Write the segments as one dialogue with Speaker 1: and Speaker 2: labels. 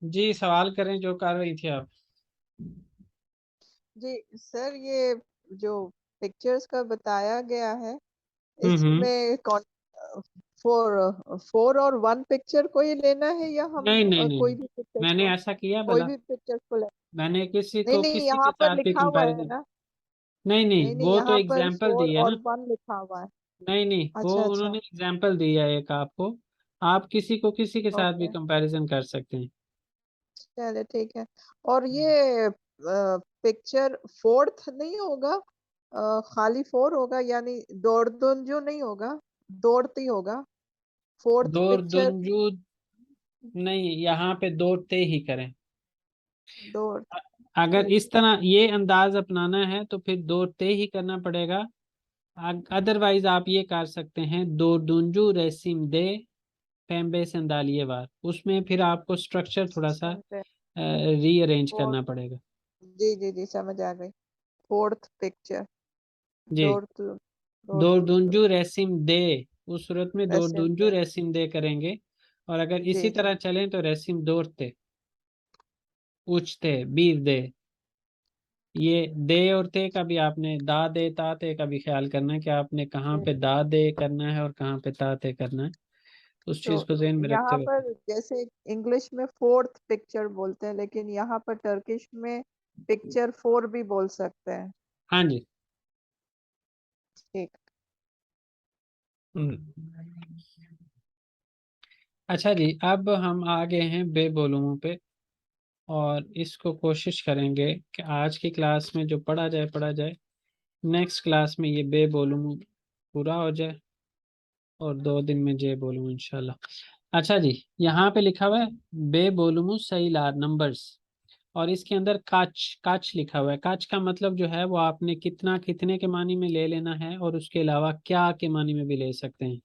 Speaker 1: जी सवाल करें जो कर रही थी आप।
Speaker 2: जी सर, ये जो पिक्चर्स का बताया गया है,
Speaker 1: हम्म।
Speaker 2: इसमें कौन फोर फोर और वन पिक्चर को ही लेना है, या हम
Speaker 1: नहीं नहीं नहीं
Speaker 2: कोई
Speaker 1: नहीं,
Speaker 2: भी पिक्चर्स
Speaker 1: मैंने
Speaker 2: को,
Speaker 1: ऐसा किया
Speaker 2: कोई
Speaker 1: भला।
Speaker 2: भी पिक्चर्स को ले?
Speaker 1: मैंने किसी
Speaker 2: नहीं
Speaker 1: को
Speaker 2: नहीं,
Speaker 1: किसी के
Speaker 2: यहाँ पर
Speaker 1: साथ भी
Speaker 2: लिखा हुआ है
Speaker 1: कंपैरिजन।
Speaker 2: ना।
Speaker 1: नहीं नहीं,
Speaker 2: नहीं नहीं,
Speaker 1: वो तो
Speaker 2: यहाँ पर
Speaker 1: एग्जाम्पल
Speaker 2: फोर
Speaker 1: दी है
Speaker 2: और
Speaker 1: ना।
Speaker 2: वन लिखा हुआ है।
Speaker 1: नहीं नहीं, वो
Speaker 2: अच्छा अच्छा।
Speaker 1: उन्होंने एग्जाम्पल दिया है एक आपको। आप किसी को किसी के साथ भी
Speaker 2: ओके,
Speaker 1: कंपैरिजन कर सकते हैं।
Speaker 2: चलिए ठीक है। और ये पिक्चर फोर्थ नहीं होगा? खाली फोर होगा, यानी दोर्दुंजू नहीं होगा, दौड़ती होगा फोर्थ
Speaker 1: दौर
Speaker 2: पिक्चर।
Speaker 1: दुंजू नहीं, यहाँ पे दौड़ते ही करें।
Speaker 2: दौड़,
Speaker 1: अगर
Speaker 2: ठीक
Speaker 1: इस तरह ये अंदाज अपनाना है तो फिर दौड़ते ही करना पड़ेगा। अदरवाइज आप ये कर सकते हैं, दो दुंजू रेसिम दे पेम्बे संदालिये वार। उसमें फिर आपको स्ट्रक्चर थोड़ा सा
Speaker 2: है।
Speaker 1: रीअरेंज
Speaker 2: फोर्थ,
Speaker 1: करना पड़ेगा।
Speaker 2: जी जी जी, समझ आ गई। फोर्थ पिक्चर,
Speaker 1: जी।
Speaker 2: दौड़ दौड़
Speaker 1: दो
Speaker 2: दौड़
Speaker 1: दुंजू रेसिम दे, उस सूरत में दो
Speaker 2: ऐसे
Speaker 1: दुंजू
Speaker 2: होता है।
Speaker 1: रेसिम दे करेंगे। और अगर
Speaker 2: जी
Speaker 1: इसी
Speaker 2: जी।
Speaker 1: तरह चलें तो रेसिम दौड़ते उछते बीर दे। ये दे और ते का भी आपने दा दे ता ते का भी ख्याल करना है कि आपने कहाँ
Speaker 2: जी।
Speaker 1: पे दा दे करना है और कहाँ पे ता ते करना है। उस
Speaker 2: तो
Speaker 1: चीज को ध्यान में रखते
Speaker 2: यहाँ
Speaker 1: हुए।
Speaker 2: पर जैसे इंग्लिश में फोर्थ पिक्चर बोलते हैं, लेकिन यहाँ पर टर्किश में पिक्चर फोर भी बोल सकते हैं।
Speaker 1: हाँ जी।
Speaker 2: ठीक।
Speaker 1: हम्म। अच्छा जी, अब हम आ गए हैं बे बोलूमों पे। और इसको कोशिश करेंगे कि आज की क्लास में जो पढ़ा जाए, नेक्स्ट क्लास में ये बे बोलूम पूरा हो जाए। और 2 दिन में जे बोलूँ इंशाल्लाह। अच्छा जी, यहाँ पे लिखा हुआ है बे बोलूमु सही लार नंबर्स। और इसके अंदर काच काच लिखा हुआ है। काच का मतलब जो है वो आपने कितना कितने के मानी में ले लेना है, और उसके अलावा क्या के मानी में भी ले सकते हैं।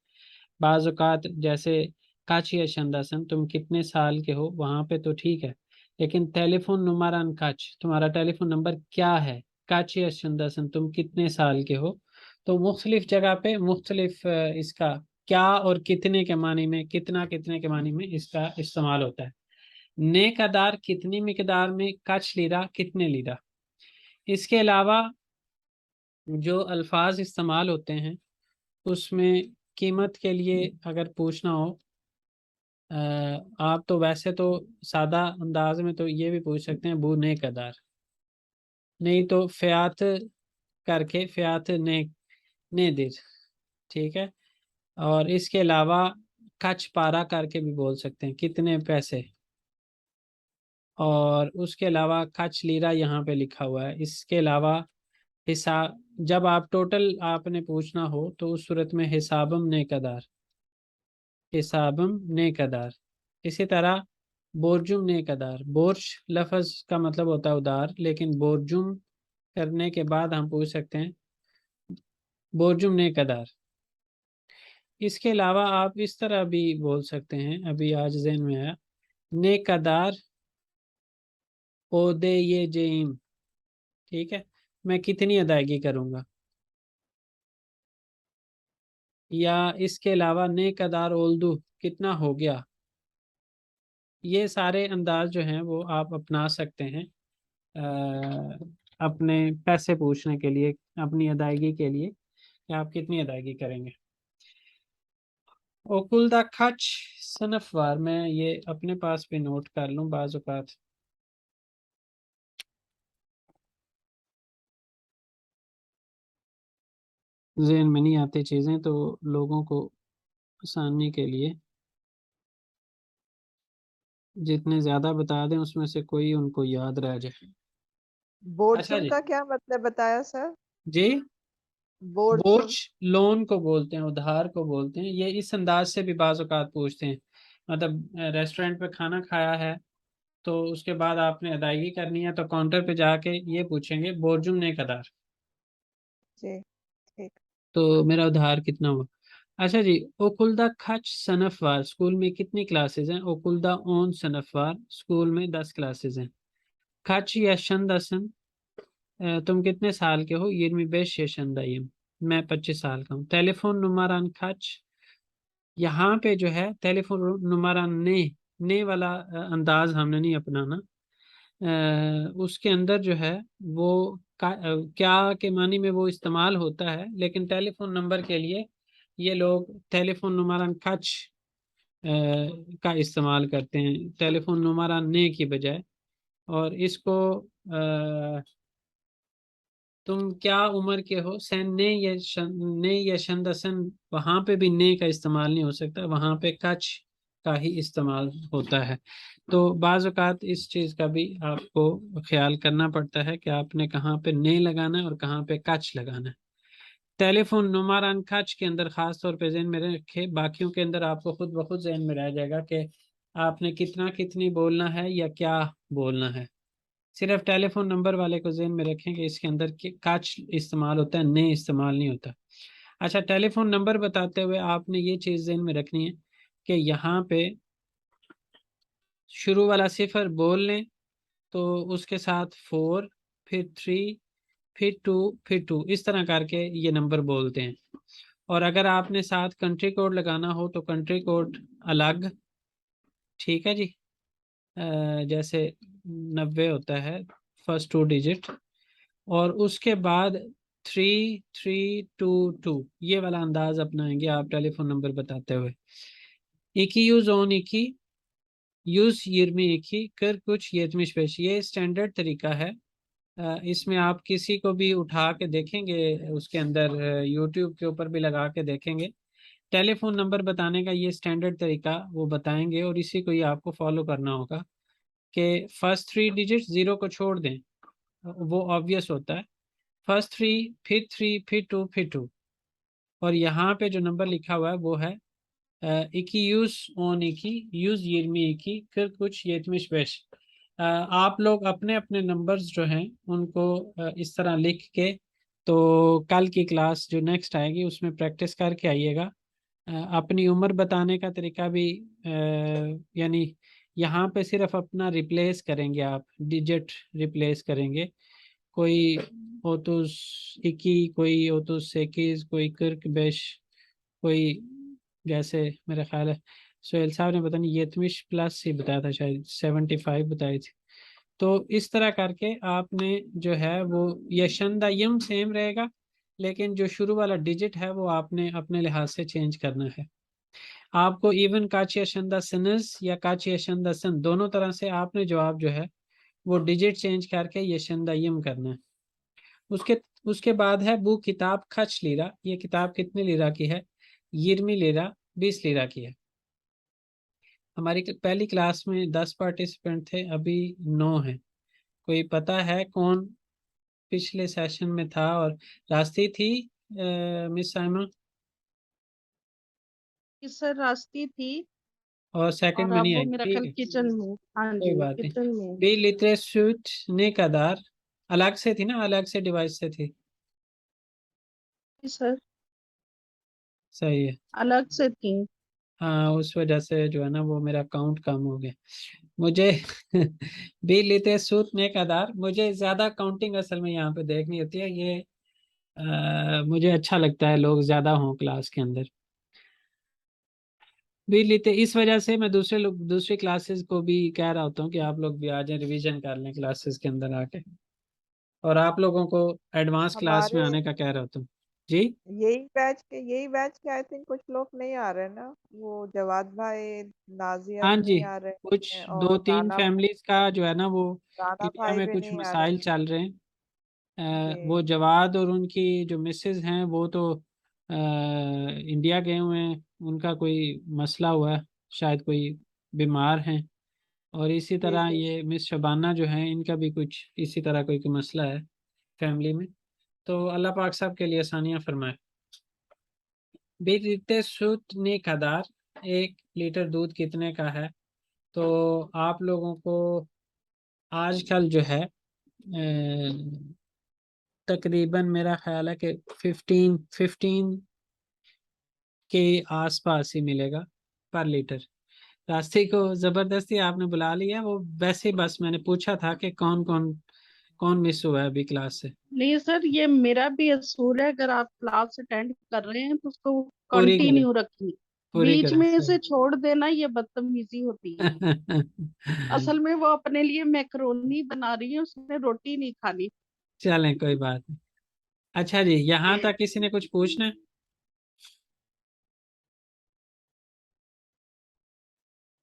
Speaker 1: बाज़ औक़ात जैसे काची अशंदासन, तुम कितने साल के हो, वहां पे तो ठीक है। लेकिन टेलीफोन नुमारान काच, तुम्हारा टेलीफोन नंबर क्या है। काची अशंदासन, तुम कितने साल के हो। तो मुख्तलिफ जगह पे मुख्तलिफ इसका क्या और कितने के मानी में, कितना कितने के मानी में इसका इस्तेमाल होता है। नेकदार कितनी मिकदार में, कच लीरा कितने लीरा। इसके अलावा जो अल्फाज इस्तेमाल होते हैं उसमें कीमत के लिए अगर पूछना हो, अ, आप तो वैसे तो सादा अंदाज में तो ये भी पूछ सकते हैं बू नेकदार। नहीं तो फ़यात करके फ़यात ने दिर। ठीक है। और इसके अलावा कच पारा करके भी बोल सकते हैं कितने पैसे। और उसके अलावा कच लीरा यहाँ पे लिखा हुआ है। इसके अलावा हिसाब, जब आप टोटल आपने पूछना हो तो उस सूरत में हिसाबम ने कदार, हिसाबम ने कदार। इसी तरह बोरजुम ने कदार। बोर्ज लफ्ज का मतलब होता है उधार, लेकिन बोरजुम करने के बाद हम पूछ सकते हैं बोरजुम ने कदार। इसके अलावा आप इस तरह भी बोल सकते हैं, अभी आज ज़हन में आया, ने कदार ओदे ये जेम। ठीक है, मैं कितनी अदायगी करूंगा। या इसके अलावा ने कदार ओल्दू, कितना हो गया। ये सारे अंदाज जो हैं वो आप अपना सकते हैं अपने पैसे पूछने के लिए, अपनी अदायगी के लिए कि आप कितनी अदायगी करेंगे। ओकुलदा खच सनफवार, मैं ये अपने पास भी नोट कर लूँ बाज़ औक़ात। ज़हन में नहीं आती चीज़ें तो लोगों को आसानी के लिए जितने ज़्यादा बता दें उसमें से कोई उनको याद रह जाए। अच्छा
Speaker 2: बोर्चुम
Speaker 1: जी।
Speaker 2: का क्या मतलब बताया सर?
Speaker 1: जी, बोर्च
Speaker 2: बोर्चुम।
Speaker 1: लोन को बोलते हैं, उधार को बोलते हैं। ये इस अंदाज से भी बाज़ औक़ात पूछते हैं। मतलब रेस्टोरेंट पे खाना खाया है तो उसके बाद आपने अदायगी करनी है तो काउंटर पे जाके ये पूछेंगे बोर्जुम ने कदार,
Speaker 2: जी ठीक।
Speaker 1: तो मेरा उधार कितना हुआ। अच्छा जी, ओकुलदा खच सनफवार, स्कूल में कितनी क्लासेज हैं। ओकुलदा ओन सनफवार, स्कूल में 10 क्लासेज हैं। खच या शंदसन, तुम कितने साल के हो। 25 yaşındayım, मैं 25 साल का हूँ। टेलीफोन नुमारान खच, यहाँ पे जो है टेलीफोन नुमारान ने ने वाला अंदाज हमने नहीं अपनाना। उसके अंदर जो है वो क्या के मानी में वो इस्तेमाल होता है, लेकिन टेलीफोन नंबर के लिए ये लोग टेलीफोन नुमारन कच का इस्तेमाल करते हैं, टेलीफोन नुमारन ने की बजाय। और इसको तुम क्या उम्र के हो, सैन ने या शंदसन, वहां पे भी ने का इस्तेमाल नहीं हो सकता, वहां पे कच का ही इस्तेमाल होता है। तो बाज़ औक़ात इस चीज़ का भी आपको ख्याल करना पड़ता है कि आपने कहाँ पे ने लगाना है और कहाँ पे कच लगाना है। टेलीफोन नुमारान कच के अंदर ख़ास तौर पे ज़हन में रखे, बाकियों के अंदर आपको खुद ब खुद ज़हन में रह जाएगा कि आपने कितना कितनी बोलना है या क्या बोलना है। सिर्फ टेलीफोन नंबर वाले को ज़हन में रखें कि इसके अंदर कच इस्तेमाल होता है, ने इस्तेमाल नहीं होता। अच्छा, टेलीफोन नंबर बताते हुए आपने ये चीज़ ज़हन में रखनी है कि यहाँ पे शुरू वाला सिफर बोल लें तो उसके साथ 4, फिर 3, फिर 2, फिर 2, इस तरह करके ये नंबर बोलते हैं। और अगर आपने साथ कंट्री कोड लगाना हो तो कंट्री कोड अलग, ठीक है जी। जैसे 90 होता है फर्स्ट 2 डिजिट, और उसके बाद 3322 ये वाला अंदाज अपनाएंगे आप टेलीफोन नंबर बताते हुए। इकी यूज ऑन इकी यूज यिरमी इकी कर कुछ येतमिश पेश, ये स्टैंडर्ड तरीका है। इसमें आप किसी को भी उठा के देखेंगे, उसके अंदर यूट्यूब के ऊपर भी लगा के देखेंगे, टेलीफोन नंबर बताने का ये स्टैंडर्ड तरीका वो बताएंगे, और इसी को ही आपको फॉलो करना होगा कि फर्स्ट 3 डिजिट जीरो को छोड़ दें, वो ऑब्वियस होता है। फर्स्ट 3, फिर 3, फिर 2, फिर 2। और यहाँ पे जो नंबर लिखा हुआ है वो है इकी यूज ऑन इकी यूज यिरमी इकी फिर कुछ येतमिश बेश। आप लोग अपने अपने नंबर्स जो हैं उनको इस तरह लिख के, तो कल की क्लास जो नेक्स्ट आएगी उसमें प्रैक्टिस करके आइएगा। अपनी उम्र बताने का तरीका भी यानी यहाँ पे सिर्फ अपना रिप्लेस करेंगे, आप डिजिट रिप्लेस करेंगे। कोई ओतुस इक्की, कोई ओतुस इक्कीस, कोई किर्क बेश, कोई जैसे मेरा ख्याल है सोहेल साहब ने पता नहीं येतमिश प्लस ही बताया था, शायद 75 बताई थी। तो इस तरह करके आपने जो है वो यशंदा यम सेम रहेगा, लेकिन जो शुरू वाला डिजिट है वो आपने अपने लिहाज से चेंज करना है। आपको इवन काची यशंदा सनस या काची यशंदा सन दोनों तरह से आपने जवाब जो है वो डिजिट चेंज करके यशंदा यम करना है। उसके उसके बाद है वो किताब खच लीरा, ये किताब कितने लीरा की है, 20 लीरा, 20 लीरा की है। हमारी पहली क्लास में 10 पार्टिसिपेंट थे, अभी 9 हैं। कोई पता है कौन पिछले सेशन में था? और रास्ती थी मिस साइमा,
Speaker 3: सर रास्ती थी
Speaker 1: और सेकंड
Speaker 3: और
Speaker 1: में
Speaker 3: अब
Speaker 1: नहीं
Speaker 3: वो
Speaker 1: आई,
Speaker 3: मेरा
Speaker 1: ठीक
Speaker 3: ख्याल
Speaker 1: है,
Speaker 3: किचन में। हाँ
Speaker 1: कोई
Speaker 3: जी,
Speaker 1: बात नहीं।
Speaker 3: किचन में।
Speaker 1: बी लिटरेट ने कदार अलग से थी ना, अलग से डिवाइस से थी?
Speaker 3: सर
Speaker 1: सही है।
Speaker 3: अलग से थी।
Speaker 1: हाँ, उस वजह से जो है ना वो मेरा काउंट कम हो गया मुझे। बी लेते सूत नेक अदार, मुझे ज्यादा काउंटिंग असल में यहाँ पे देखनी होती है, ये मुझे अच्छा लगता है लोग ज्यादा हों क्लास के अंदर। बी लेते, इस वजह से मैं दूसरे लोग दूसरी क्लासेस को भी कह रहा होता हूँ कि आप लोग भी आ जाएं, रिवीजन कर लें क्लासेस के अंदर आके, और आप लोगों को एडवांस क्लास में
Speaker 2: हमारे
Speaker 1: आने का कह रहा होता हूँ जी।
Speaker 2: यही बैच के आई थिंक कुछ लोग नहीं आ रहे ना, वो जवाद भाई, नाजिया
Speaker 1: हाँ जी,
Speaker 2: नहीं आ रहे हैं,
Speaker 1: कुछ दो
Speaker 2: और
Speaker 1: तीन फैमिलीज का जो है ना वो
Speaker 2: राना
Speaker 1: इंडिया
Speaker 2: भाई
Speaker 1: में
Speaker 2: भी
Speaker 1: कुछ
Speaker 2: नहीं आ रहे
Speaker 1: मसाइल
Speaker 2: हैं।
Speaker 1: चल रहे हैं।
Speaker 2: जी।
Speaker 1: वो जवाद और उनकी जो मिसेज हैं वो तो इंडिया गए हुए हैं, उनका कोई मसला हुआ है, शायद कोई बीमार हैं। और इसी
Speaker 2: जी
Speaker 1: तरह
Speaker 2: जी।
Speaker 1: ये मिस शबाना जो है, इनका भी कुछ इसी तरह कोई मसला है फैमिली में। तो अल्लाह पाक साहब के लिए आसानियाँ फरमाए। बीते सूत ने कदार, 1 लीटर दूध कितने का है? तो आप लोगों को आजकल जो है तकरीबन मेरा ख्याल है कि 15 के आसपास ही मिलेगा पर लीटर। रास्ते को जबरदस्ती आपने बुला लिया, वो वैसे ही बस मैंने पूछा था कि कौन कौन कौन मिस हुआ है अभी क्लास से।
Speaker 3: नहीं सर, ये मेरा भी असूल है, अगर आप क्लास अटेंड कर रहे हैं तो उसको
Speaker 1: पूरी करें,
Speaker 3: कंटिन्यू रखिए।
Speaker 1: पूरी
Speaker 3: बीच
Speaker 1: करें
Speaker 3: में
Speaker 1: सही।
Speaker 3: से छोड़ देना ये बदतमीजी होती है। असल में वो अपने लिए मैक्रोनी बना रही है, उसने रोटी नहीं खानी।
Speaker 1: चलें कोई बात नहीं। अच्छा जी, यहाँ तक किसी ने कुछ पूछना है?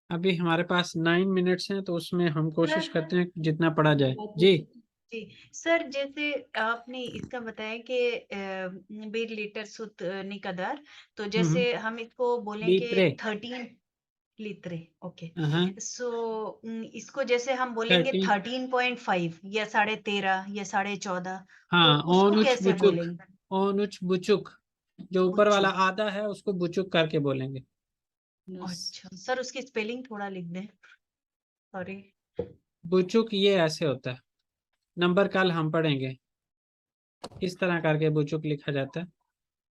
Speaker 1: अभी हमारे पास 9 मिनट्स हैं, तो उसमें हम कोशिश करते हैं जितना पढ़ा जाए। जी
Speaker 4: जी सर, जैसे आपने इसका बताया कि बीर लीटर सुत निकदार, तो जैसे हम इसको बोलेंगे
Speaker 1: लीत्रे
Speaker 4: 13 लीत्रे, ओके।
Speaker 1: हाँ
Speaker 4: सो इसको जैसे हम बोलेंगे
Speaker 1: 13
Speaker 4: 13.5 या 13.5 या 14.5, तो
Speaker 1: हाँ।
Speaker 4: उसको
Speaker 1: ओनुच
Speaker 4: कैसे
Speaker 1: बुचुक,
Speaker 4: बोलेंगे?
Speaker 1: ओनुच बुचुक, जो ऊपर वाला
Speaker 4: बुच्चू,
Speaker 1: आधा है उसको बुचुक करके बोलेंगे।
Speaker 4: अच्छा सर, उसकी स्पेलिंग थोड़ा लिख दें, सॉरी।
Speaker 1: बुचुक ये ऐसे होता है, नंबर कल हम पढ़ेंगे, इस तरह करके बुचुक लिखा जाता है।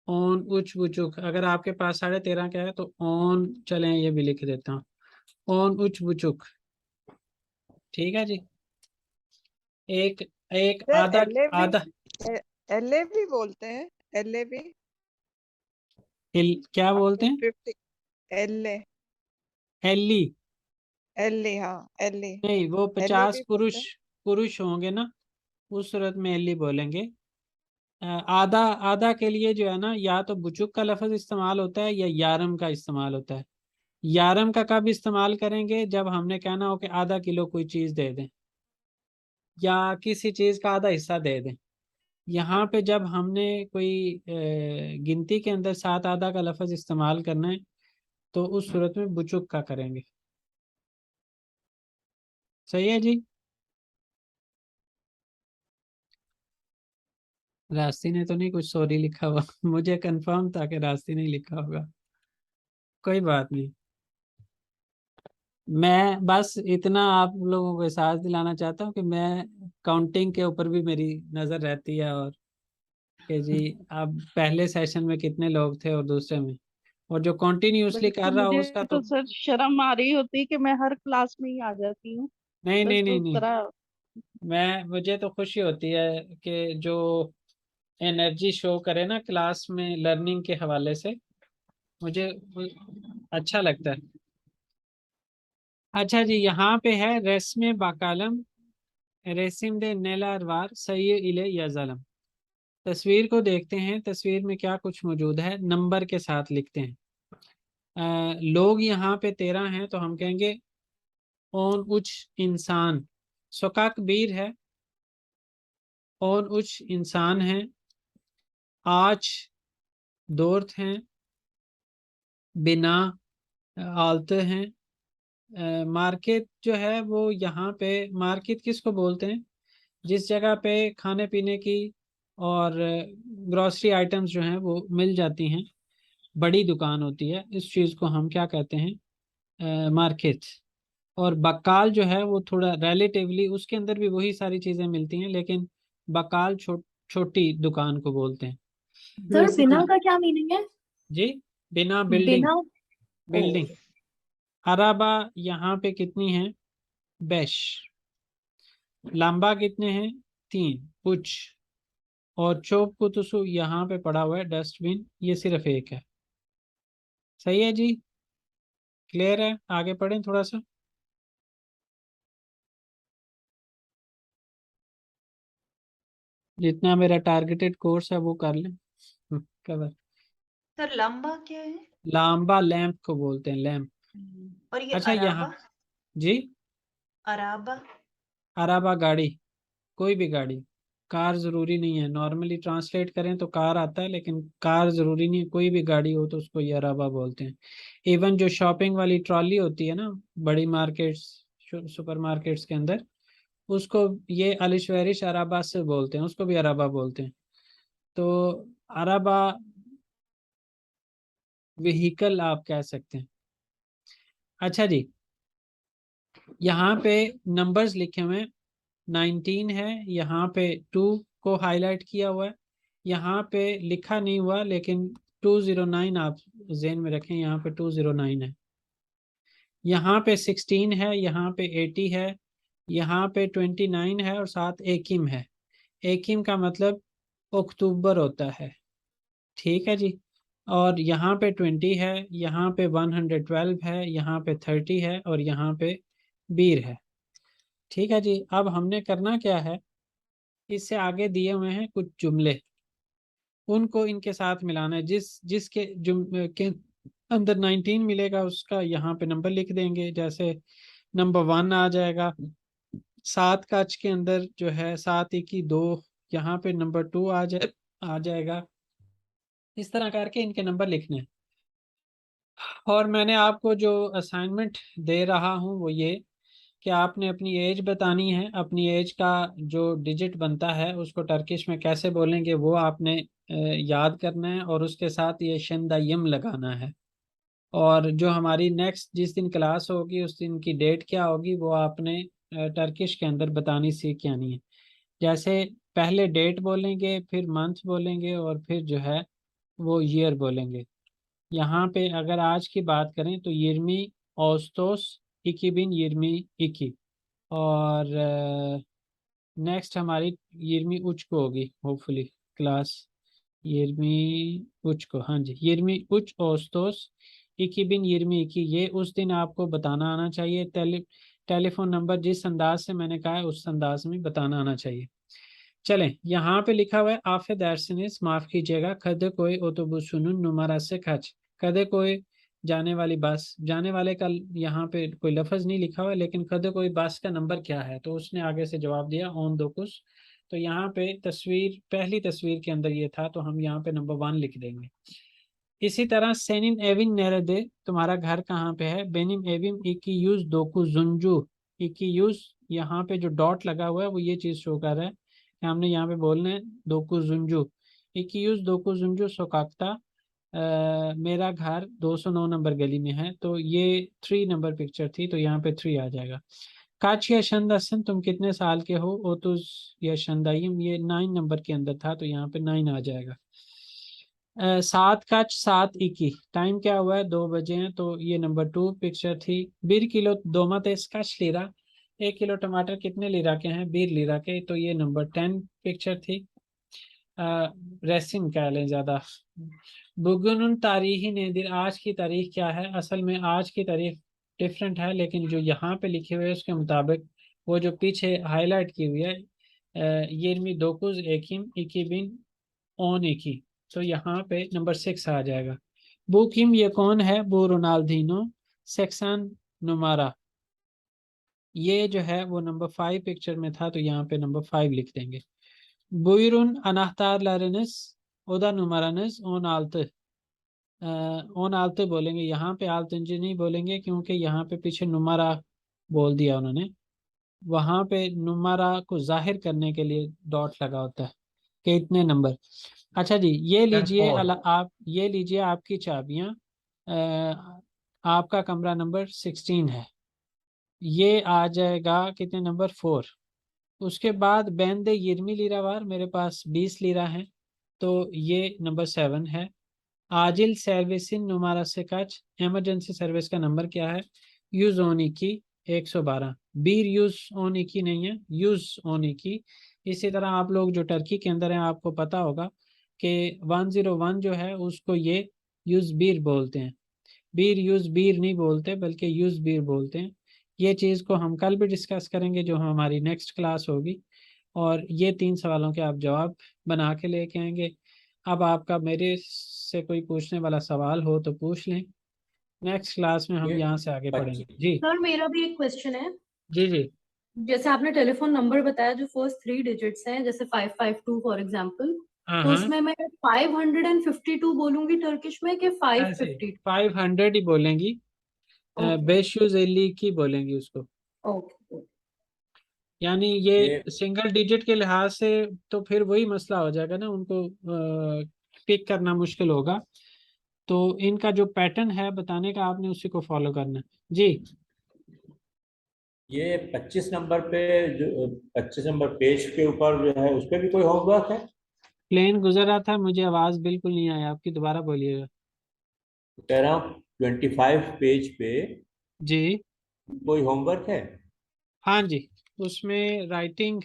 Speaker 1: ओन उच बुचुक, अगर आपके पास 13.5 का है तो ओन, चलें ये भी लिख देता हूँ, ओन उच बुचुक। ठीक है जी। एक एक
Speaker 2: सर
Speaker 1: आधा,
Speaker 2: एलए भी,
Speaker 1: आधा
Speaker 2: एलए भी बोलते हैं, एलए भी
Speaker 1: क्या बोलते
Speaker 2: आपको
Speaker 1: हैं?
Speaker 2: 50 एलए,
Speaker 1: एली?
Speaker 2: एलए, हाँ एलए,
Speaker 1: नहीं, वो
Speaker 2: एलए
Speaker 1: 50
Speaker 2: भी
Speaker 1: पुरुष,
Speaker 2: बोलते हैं।
Speaker 1: पुरुष होंगे ना, उस सूरत में एली बोलेंगे। आधा, आधा के लिए जो है ना, या तो बुचुक का लफ्ज इस्तेमाल होता है या यारम का इस्तेमाल होता है। यारम का कब इस्तेमाल करेंगे? जब हमने कहना हो कि आधा किलो कोई चीज दे दें या किसी चीज का आधा हिस्सा दे दें। यहाँ पे जब हमने कोई गिनती के अंदर सात आधा का लफ्ज इस्तेमाल करना है, तो उस सूरत में बुचुक का करेंगे। सही है जी। रास्ती ने तो नहीं कुछ सॉरी लिखा हुआ? मुझे कंफर्म था कि रास्ती नहीं लिखा होगा। कोई बात नहीं, मैं बस इतना आप लोगों को एहसास दिलाना चाहता हूँ कि मैं काउंटिंग के ऊपर भी मेरी नज़र रहती है, और कि जी अब पहले सेशन में कितने लोग थे और दूसरे में, और जो कंटिन्यूअसली
Speaker 3: वैसे
Speaker 1: कर रहा हो
Speaker 3: मुझे
Speaker 1: उसका
Speaker 3: तो
Speaker 1: तो।
Speaker 3: सर शर्म आ रही होती कि मैं हर क्लास में ही आ जाती हूँ।
Speaker 1: नहीं नहीं
Speaker 3: बस
Speaker 1: नहीं
Speaker 3: उस
Speaker 1: नहीं,
Speaker 3: तरह।
Speaker 1: मुझे तो खुशी होती है कि जो एनर्जी शो करे ना क्लास में लर्निंग के हवाले से, मुझे अच्छा लगता है। अच्छा जी, यहाँ पे है रेस्मे बाकालम, रेसिम दे नेलारवार सही इले यज़लम। तस्वीर को देखते हैं, तस्वीर में क्या कुछ मौजूद है, नंबर के साथ लिखते हैं। लोग यहाँ पे 13 हैं, तो हम कहेंगे ओन उच इंसान, सोकाक बीर है, ओन उच इंसान है, आज दोर्थ हैं, बिना आलते हैं। मार्केट जो है वो यहाँ पे, मार्केट किसको बोलते हैं? जिस जगह पे खाने पीने की और ग्रोसरी आइटम्स जो हैं वो मिल जाती हैं, बड़ी दुकान होती है, इस चीज़ को हम क्या कहते हैं? मार्केट। और बक्काल जो है वो थोड़ा रिलेटिवली, उसके अंदर भी वही सारी चीज़ें मिलती हैं, लेकिन बक्काल छोटी दुकान को बोलते हैं
Speaker 5: सर बिना
Speaker 1: बेसिकली।
Speaker 5: का क्या मीनिंग है?
Speaker 1: जी, बिना, बिल्डिंग,
Speaker 5: बिना। ओ।
Speaker 1: बिल्डिंग। अराबा यहाँ पे कितनी है? बेश। लंबा कितने हैं? 3 कुछ। और चौक कुतुसु यहाँ पे पड़ा हुआ है, डस्टबिन ये सिर्फ एक है। सही है जी, क्लियर है? आगे पढ़ें थोड़ा सा। जितना मेरा टारगेटेड कोर्स है वो कर लें। कवर।
Speaker 4: सर लंबा क्या है?
Speaker 1: लांबा लैंप को बोलते हैं, लैंप।
Speaker 4: और ये
Speaker 1: अच्छा यहाँ,
Speaker 4: अराबा?
Speaker 1: जी,
Speaker 4: अराबा?
Speaker 1: अराबा गाड़ी, कोई भी गाड़ी। कार जरूरी नहीं है, नॉर्मली ट्रांसलेट करें तो कार आता है, लेकिन कार जरूरी नहीं है, कोई भी गाड़ी हो तो उसको ये अराबा बोलते हैं। इवन जो शॉपिंग वाली ट्रॉली होती है ना, बड़ी मार्केट्स, सुपर मार्केट्स के अंदर, उसको ये अलिशवरिश अराबा से बोलते हैं, उसको भी अराबा बोलते हैं। तो अराबा व्हीकल आप कह सकते हैं। अच्छा जी, यहाँ पे नंबर्स लिखे हुए हैं, 19 है, यहाँ पे 2 को हाईलाइट किया हुआ है, यहाँ पे लिखा नहीं हुआ, लेकिन 209 आप जेन में रखें, यहाँ पे 209 है। यहाँ पे 16 है, यहाँ पे 80 है, यहाँ पे 29 है, और साथ एकिम है। एकिम का मतलब अक्टूबर होता है। ठीक है जी। और यहाँ पे 20 है, यहाँ पे 112 है, यहाँ पे 30 है और यहाँ पे बीर है। ठीक है जी। अब हमने करना क्या है, इससे आगे दिए हुए हैं कुछ जुमले, उनको इनके साथ मिलाना है। जिसके के अंदर 19 मिलेगा उसका यहाँ पे नंबर लिख देंगे। जैसे नंबर 1 आ जाएगा, 7 का के अंदर जो है 7 1 2, यहाँ पे नंबर 2 आ जाएगा। इस तरह करके इनके नंबर लिखने हैं। और मैंने आपको जो असाइनमेंट दे रहा हूँ वो ये कि आपने अपनी एज बतानी है। अपनी एज का जो डिजिट बनता है उसको टर्किश में कैसे बोलेंगे वो आपने याद करना है, और उसके साथ ये शंदायम लगाना है। और जो हमारी नेक्स्ट जिस दिन क्लास होगी उस दिन की डेट क्या होगी वो आपने टर्किश के अंदर बतानी सीख आनी है। जैसे पहले डेट बोलेंगे, फिर मंथ बोलेंगे और फिर जो है वो ईयर बोलेंगे। यहाँ पे अगर आज की बात करें तो यिर्मी औस्तोस 2022, और नेक्स्ट हमारी यिर्मी उच को होगी होपफुली क्लास। यिर्मी उच को, हाँ जी, यिर्मी उच औस्तोस 2022, ये उस दिन आपको बताना आना चाहिए। टेलीफोन नंबर जिस अंदाज से मैंने कहा है उस अंदाज में बताना आना चाहिए। चलें, यहाँ पे लिखा हुआ है आफे दर्शनिस, माफ कीजिएगा, खदे कोई ओतोबुसुनुन नुमारा से खच। कदे कोई जाने वाली बस, जाने वाले का यहाँ पे कोई लफ्ज नहीं लिखा हुआ है, लेकिन कदे कोई बस का नंबर क्या है, तो उसने आगे से जवाब दिया ओन दो कुछ। तो यहाँ पे तस्वीर, पहली तस्वीर के अंदर ये था, तो हम यहाँ पे नंबर 1 लिख देंगे। इसी तरह सेनिन एविन नेरेदे, तुम्हारा घर कहाँ पे है। बेनिम एविम इकी यूज दोकू जुंजू, इकी यूज, यहाँ पे जो डॉट लगा हुआ है वो ये चीज शो कर रहा है कि हमने यहाँ पे बोलना है दोकू जुंजू। इकी यूज दोकू जुंजू सोकाक्ता, मेरा घर 209 नंबर गली में है। तो ये 3 नंबर पिक्चर थी, तो यहाँ पे 3 आ जाएगा। काच या शंदासन, तुम कितने साल के हो। ओतुस या शंदाइम, ये 9 नंबर के अंदर था, तो यहाँ पे 9 आ जाएगा। 7 काच 7 इकी, टाइम क्या हुआ है, 2 बजे हैं, तो ये नंबर 2 पिक्चर थी। 1 किलो दोमातेस काच लीरा, 1 किलो टमाटर कितने लीरा के हैं, 1 लीरा के, तो ये नंबर 10 पिक्चर थी। रेसिन कह लें ज़्यादा। बुगुन तारीखी नेदिर, आज की तारीख क्या है। असल में आज की तारीख डिफरेंट है, लेकिन जो यहाँ पे लिखे हुए है उसके मुताबिक, वो जो पीछे हाईलाइट की हुई है यिर्मी दोकुज एकिम इकी बिन ऑन एकी, तो यहाँ पे नंबर 6 आ जाएगा। बू किम, ये कौन है। बू रोनाल्डिनो सेक्सन नुमारा, ये जो है वो नंबर 5 पिक्चर में था, तो यहाँ पे नंबर 5 लिख देंगे। बुइरुन अनाहतार लारेनस ओदा नुमारानस ओन आल्ते, ओन आल्ते बोलेंगे, यहाँ पे आल्तंजी नहीं बोलेंगे क्योंकि यहाँ पे पीछे नुमारा बोल दिया उन्होंने। वहाँ पे नुमारा को जाहिर करने के लिए डॉट लगा होता है कि इतने नंबर। अच्छा जी, ये लीजिए आप, ये लीजिए आपकी चाबियाँ। आपका कमरा नंबर 16 है, ये आ जाएगा कितने नंबर 4। उसके बाद बैंदे यिर्मी लीरावार, मेरे पास 20 लीरा है, तो ये नंबर 7 है। आजिल सर्विसिन नुमारा से कच, एमरजेंसी सर्विस का नंबर क्या है। यूज ओनी की 112, बीर यूज ओनी की नहीं है, यूज ओनी की। इसी तरह आप लोग जो टर्की के अंदर हैं आपको पता होगा कि 101 जो है उसको ये यूज बीर बोलते हैं। बीर यूज बीर नहीं बोलते बल्कि यूज बीर बोलते हैं। ये चीज़ को हम कल भी डिस्कस करेंगे जो हमारी नेक्स्ट क्लास होगी। और ये 3 सवालों के आप जवाब बना के लेके आएंगे। अब आपका मेरे से कोई पूछने वाला सवाल हो तो पूछ लें, नेक्स्ट क्लास में हम यहाँ से आगे पढ़ेंगे जी।
Speaker 5: सर मेरा भी एक क्वेश्चन है।
Speaker 1: जी जी।
Speaker 5: जैसे आपने टेलीफोन नंबर बताया जो फर्स्ट 3 डिजिट्स हैं, जैसे 552 फॉर एग्जांपल,
Speaker 1: हाँ
Speaker 5: तो
Speaker 1: हाँ,
Speaker 5: उसमें मैं 552 बोलूंगी टर्किश में कि
Speaker 1: ऐसे
Speaker 5: 552?
Speaker 1: 500 ही बोलेंगी।
Speaker 5: ओके
Speaker 1: बेशुज़ेली की बोलेंगी उसको।
Speaker 5: ओके।
Speaker 1: यानी ये सिंगल डिजिट के लिहाज से तो फिर वही मसला हो जाएगा ना, उनको पिक करना मुश्किल होगा। तो इनका जो पैटर्न है बताने का आपने उसी को फॉलो करना है जी।
Speaker 6: ये 25 नंबर पे, जो 25 नंबर पेज के ऊपर जो है उस पे भी कोई होमवर्क है।
Speaker 1: प्लेन गुजर रहा था, मुझे आवाज़ बिल्कुल नहीं आई आपकी, दोबारा बोलिएगा।
Speaker 6: कह रहा हूँ 25 पेज पे
Speaker 1: जी
Speaker 6: कोई होमवर्क है।
Speaker 1: हाँ जी, उसमें राइटिंग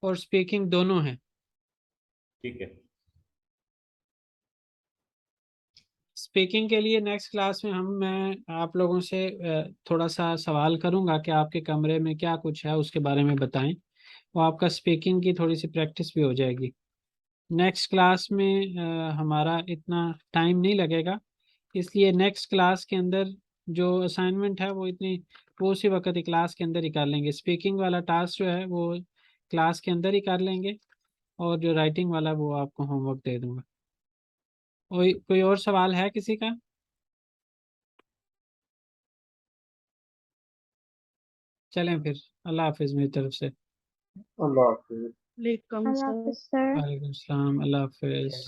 Speaker 1: और स्पीकिंग दोनों हैं।
Speaker 6: ठीक है।
Speaker 1: स्पीकिंग के लिए नेक्स्ट क्लास में मैं आप लोगों से थोड़ा सा सवाल करूंगा कि आपके कमरे में क्या कुछ है उसके बारे में बताएं, वो आपका स्पीकिंग की थोड़ी सी प्रैक्टिस भी हो जाएगी। नेक्स्ट क्लास में हमारा इतना टाइम नहीं लगेगा, इसलिए नेक्स्ट क्लास के अंदर जो असाइनमेंट है वो उसी वक्त ही क्लास के अंदर ही कर लेंगे। स्पीकिंग वाला टास्क जो है वो क्लास के अंदर ही कर लेंगे, और जो राइटिंग वाला वो आपको होमवर्क दे दूंगा। कोई और सवाल है किसी का? चलें फिर, अल्लाह हाफिज़ मेरी तरफ से।
Speaker 6: अल्लाह हाफिज़।
Speaker 3: वालेकुम सर।
Speaker 1: वालेकुम सलाम, अल्लाह हाफिज़।